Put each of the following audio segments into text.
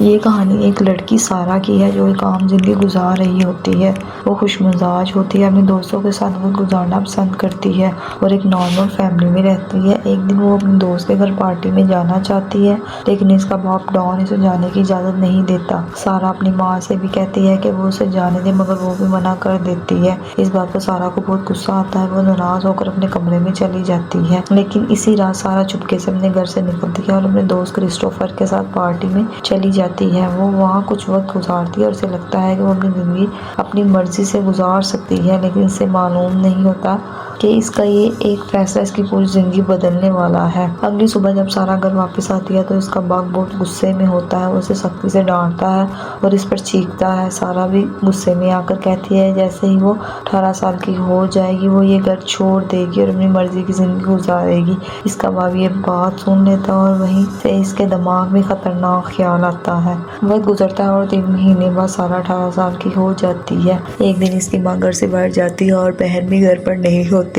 یہ کہانی ایک لڑکی سارہ کی ہے جو ایک عام زندگی گزار رہی ہوتی ہے۔ وہ خوش مزاج ہوتی ہے، اپنے دوستوں کے ساتھ وقت گزارنا پسند کرتی ہے اور ایک نارمل فیملی میں رہتی ہے۔ ایک دن وہ اپنے دوست کے گھر پارٹی میں جانا چاہتی ہے، لیکن اس کا باپ ڈان اسے جانے کی اجازت نہیں دیتا۔ سارہ اپنی ماں سے بھی کہتی ہے کہ وہ اسے جانے دے، مگر وہ بھی منع کر دیتی ہے۔ اس بات پر سارہ کو بہت غصہ آتا ہے۔ وہ ناراض ہو کر اپنے کمرے میں چلی جاتی ہے، لیکن اسی رات سارہ چپکے سے اپنے گھر سے نکلتی ہے اور اپنے دوست کرسٹوفر کے ساتھ پارٹی میں چلی جاتی ہے۔ وہ وہاں کچھ وقت گزارتی ہے اور اسے لگتا ہے کہ وہ اپنی زندگی اپنی مرضی سے گزار سکتی ہے، لیکن اسے معلوم نہیں ہوتا کہ اس کا یہ ایک فیصلہ اس کی پوری زندگی بدلنے والا ہے۔ اگلی صبح جب سارہ گھر واپس آتی ہے تو اس کا باپ بہت غصے میں ہوتا ہے۔ وہ اسے سختی سے ڈانٹتا ہے اور اس پر چیختا ہے۔ سارہ بھی غصے میں آ کر کہتی ہے جیسے ہی وہ 18 سال کی ہو جائے گی وہ یہ گھر چھوڑ دے گی اور اپنی مرضی کی زندگی گزارے گی۔ اس کا باپ یہ بات سن لیتا ہے اور وہیں سے اس کے دماغ میں خطرناک خیال آتا ہے۔ وقت گزرتا ہے اور 3 مہینے بعد سارہ 18 سال کی ہو جاتی ہے۔ ایک دن اس کی ماں گھر سے باہر جاتی ہے اور بہن بھی گھر پر نہیں ہوتی،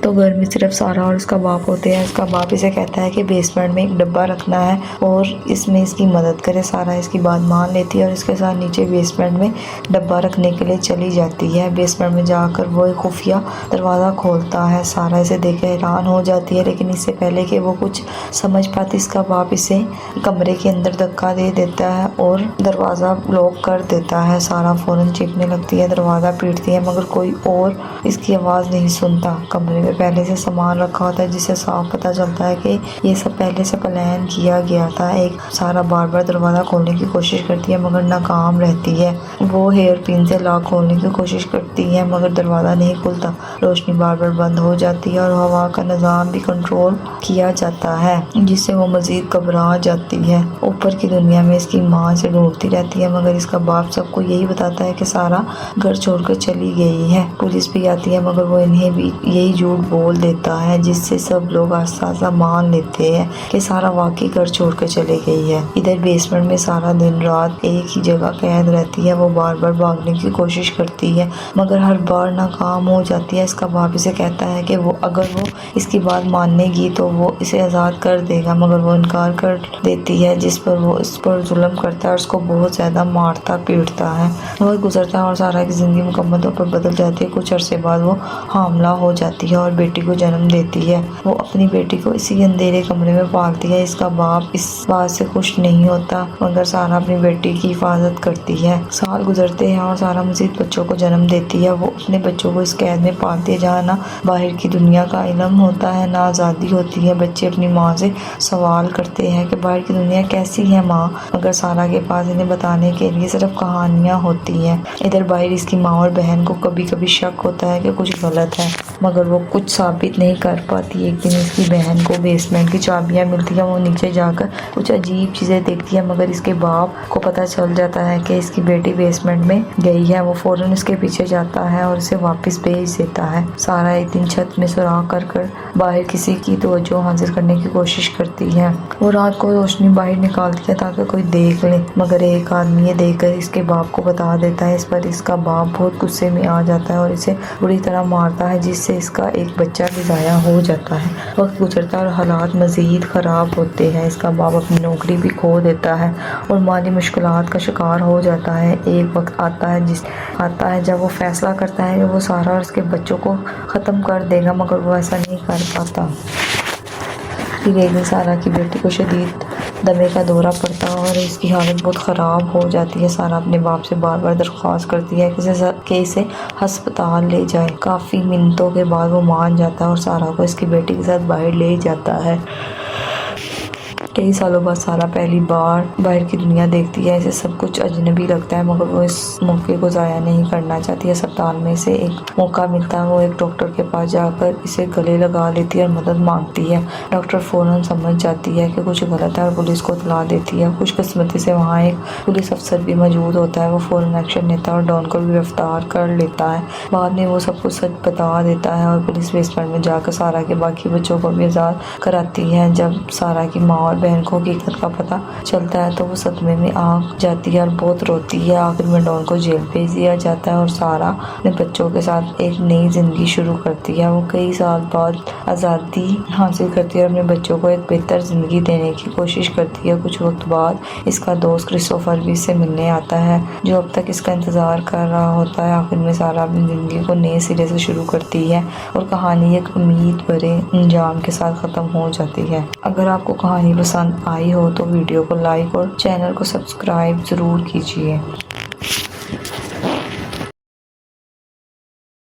تو گھر میں صرف سارہ اور اس کا باپ ہوتے ہیں۔ اس کا باپ اسے کہتا ہے کہ بیسمنٹ میں ایک ڈبہ رکھنا ہے اور اس میں اس کی مدد کرے۔ سارہ اس کی بات مان لیتی ہے اور اس کے ساتھ نیچے بیسمنٹ میں ڈبہ رکھنے کے لیے چلی جاتی ہے۔ بیسمنٹ میں جا کر وہ ایک خفیہ دروازہ کھولتا ہے۔ سارہ اسے دیکھ کر حیران ہو جاتی ہے، لیکن اس سے پہلے کہ وہ کچھ سمجھ پاتی اس کا باپ اسے کمرے کے اندر دھکا دے دیتا ہے اور دروازہ لاک کر دیتا ہے۔ سارہ فوراً چیخنے لگتی ہے، دروازہ پیٹتی ہے، مگر کوئی اور اس کی آواز نہیں سنتا۔ کمرے میں پہلے سے سامان رکھا ہوتا ہے جس سے صاف پتہ چلتا ہے کہ یہ سب پہلے سے پلان کیا گیا تھا۔ سارہ بار بار دروازہ کھولنے کی کوشش کرتی ہے مگر ناکام رہتی ہے۔ وہ ہیئر پن سے لاک کھولنے کی کوشش کرتی ہے مگر دروازہ نہیں کھلتا۔ روشنی بار بار بند ہو جاتی ہے اور ہوا کا نظام بھی کنٹرول کیا جاتا ہے، جس سے وہ مزید گھبرا جاتی ہے۔ اوپر کی دنیا میں اس کی ماں اسے ڈھونڈتی رہتی ہے مگر اس کا باپ سب کو یہی بتاتا ہے کہ سارہ گھر چھوڑ کر چلی گئی ہے۔ پولیس بھی آتی ہے مگر وہ انہیں بھی یہی جھوٹ بول دیتا ہے، جس سے سب لوگ آہستہ آہستہ مان لیتے ہیں کہ سارہ واقعی گھر چھوڑ کر چلی گئی ہے۔ ادھر بیسمنٹ میں سارہ دن رات ایک ہی جگہ قید رہتی ہے۔ وہ بار بار بھاگنے کی کوشش کرتی ہے مگر ہر بار ناکام ہو جاتی ہے۔ اس کا باپ اسے کہتا ہے کہ اگر وہ اس کی بات مانے گی تو وہ اسے آزاد کر دے گا، مگر وہ انکار کر دیتی ہے، جس پر وہ اس پر ظلم کرتا ہے اور اس کو بہت زیادہ مارتا پیٹتا ہے۔ وقت گزرتا ہے اور سارہ کی زندگی مکمل طور پر بدل جاتی ہے۔ کچھ عرصے بعد وہ حاملہ ہو جاتی ہے اور بیٹی کو جنم دیتی ہے۔ وہ اپنی بیٹی کو اسی اندھیرے کمرے میں پالتی ہے۔ اس کا باپ اس بات سے خوش نہیں ہوتا مگر سارہ اپنی بیٹی کی حفاظت کرتی ہے۔ سال گزرتے ہیں اور سارہ مزید بچوں کو جنم دیتی ہے۔ وہ اپنے بچوں کو اس قید میں پالتی ہے جہاں نہ باہر کی دنیا کا علم ہوتا ہے نہ آزادی ہوتی ہے۔ بچے اپنی ماں سے سوال کرتے ہیں کہ باہر کی دنیا کیسی ہے ماں، مگر سارہ کے پاس انہیں بتانے کے لیے صرف کہانیاں ہوتی ہیں۔ ادھر باہر اس کی ماں اور بہن کو کبھی کبھی شک ہوتا ہے کہ کچھ غلط ہے مگر وہ کچھ ثابت نہیں کر پاتی۔ ایک دن اس کی بہن کو بیسمنٹ کی چابیاں ملتی ہیں۔ وہ نیچے جا کر کچھ عجیب چیزیں دیکھتی ہے مگر اس کے باپ کو پتہ چل جاتا ہے کہ اس کی بیٹی بیسمنٹ میں گئی ہے۔ وہ فوراً اس کے پیچھے جاتا ہے اور اسے واپس بھیج دیتا ہے۔ سارہ ایک دن چھت میں سوراخ کر کر باہر کسی کی توجہ حاصل کرنے کی کوشش کرتی ہے۔ وہ رات کو روشنی باہر نکالتی ہے تاکہ کوئی دیکھ لے، مگر ایک آدمی یہ دیکھ کر اس کے باپ کو بتا دیتا ہے۔ اس پر اس کا باپ بہت غصے میں آ جاتا ہے اور اسے بری طرح مارتا ہے، جس سے اس کا ایک بچہ بھی ضائع ہو جاتا ہے۔ وقت گزرتا ہے اور حالات مزید خراب ہوتے ہیں۔ اس کا باپ اپنی نوکری بھی کھو دیتا ہے اور مالی مشکلات کا شکار ہو جاتا ہے۔ ایک وقت آتا ہے جب وہ فیصلہ کرتا ہے کہ وہ سارہ اور اس کے بچوں کو ختم کر دے گا، مگر وہ ایسا نہیں کر پاتا۔ پھر ایک دن سارہ کی بیٹی کو شدید دمے کا دورہ پڑتا ہے اور اس کی حالت بہت خراب ہو جاتی ہے۔ سارہ اپنے باپ سے بار بار درخواست کرتی ہے کہ اسے ہسپتال لے جائے۔ کافی منتوں کے بعد وہ مان جاتا ہے اور سارہ کو اس کی بیٹی کے ساتھ باہر لے جاتا ہے۔ کئی سالوں بعد سارہ پہلی بار باہر کی دنیا دیکھتی ہے۔ اسے سب کچھ اجنبی لگتا ہے مگر وہ اس موقع کو ضائع نہیں کرنا چاہتی۔ اسپتال میں اسے ایک موقع ملتا ہے۔ وہ ایک ڈاکٹر کے پاس جا کر اسے گلے لگا لیتی ہے اور مدد مانگتی ہے۔ ڈاکٹر فوراً سمجھ جاتی ہے کہ کچھ غلط ہے اور پولیس کو اطلاع دیتی ہے۔ خوش قسمتی سے وہاں ایک پولیس افسر بھی موجود ہوتا ہے۔ وہ فوراً ایکشن لیتا ہے اور ڈان کو بھی گرفتار کر لیتا ہے۔ بعد میں وہ سب کچھ سچ بتا دیتا ہے اور پولیس بیسمنٹ میں جا کر سارہ کے باقی بچوں کو بھی آزاد کراتی ہے۔ جب سارہ کی ماں اور بہن کو حقیقت کا پتہ چلتا ہے تو وہ صدمے میں آ جاتی ہے اور بہت روتی ہے۔ آخر میں ڈان کو جیل بھیج دیا جاتا ہے اور سارا اپنے بچوں کے ساتھ ایک نئی زندگی شروع کرتی ہے۔ وہ کئی سال بعد آزادی حاصل کرتی ہے اور اپنے بچوں کو ایک بہتر زندگی دینے کی کوشش کرتی ہے۔ کچھ وقت بعد اس کا دوست کرسٹوفر بھی اس سے ملنے آتا ہے جو اب تک اس کا انتظار کر رہا ہوتا ہے۔ آخر میں سارا اپنی زندگی کو نئے سرے سے شروع کرتی ہے اور کہانی ایک امید بھرے انجام کے ساتھ ختم ہو جاتی ہے۔ اگر آپ کو کہانی پسند آئی ہو تو ویڈیو کو لائک اور چینل کو سبسکرائب ضرور کیجیے۔